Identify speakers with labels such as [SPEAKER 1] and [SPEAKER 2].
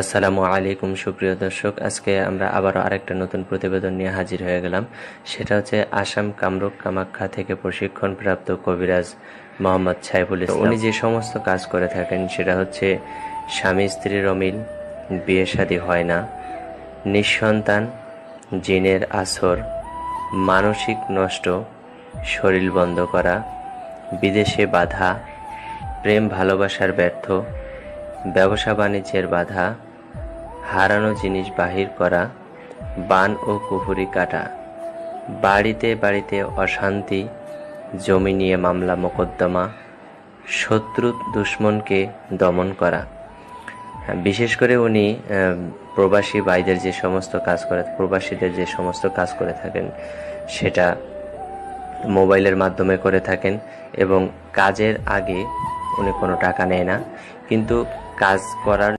[SPEAKER 1] আসসালামু আলাইকুম সুপ্রিয় দর্শক, আজকে আমরা আবারও আরেকটা নতুন প্রতিবেদন নিয়ে হাজির হয়ে গেলাম। সেটা হচ্ছে আসাম কামরূপ কামাখ্যা থেকে প্রশিক্ষণপ্রাপ্ত কবিরাজ মোহাম্মদ সাইফুল ইসলাম। উনি যে সমস্ত কাজ করে থাকেন সেটা হচ্ছে স্বামী স্ত্রীর অমিল, বিয়ে শাদী হয় না, নিঃসন্তান, জিনের আসর, মানসিক নষ্ট, শরীর বন্ধ করা, বিদেশে বাধা, প্রেম ভালোবাসার ব্যর্থ, ব্যবসা বাণিজ্যের বাধা, হারানো জিনিস বাহির করা, বান ও কুফুরি কাটা, বাড়িতে বাড়িতে অশান্তি, জমি নিয়ে মামলা মোকদ্দমা, শত্রু দুশ্মনকে দমন করা। বিশেষ করে উনি প্রবাসী ভাইদের যে সমস্ত কাজ করে, প্রবাসীদের যে সমস্ত কাজ করে থাকেন সেটা মোবাইলের মাধ্যমে করে থাকেন এবং কাজের আগে উনি কোনো টাকা নেয় না, কিন্তু কাজ করার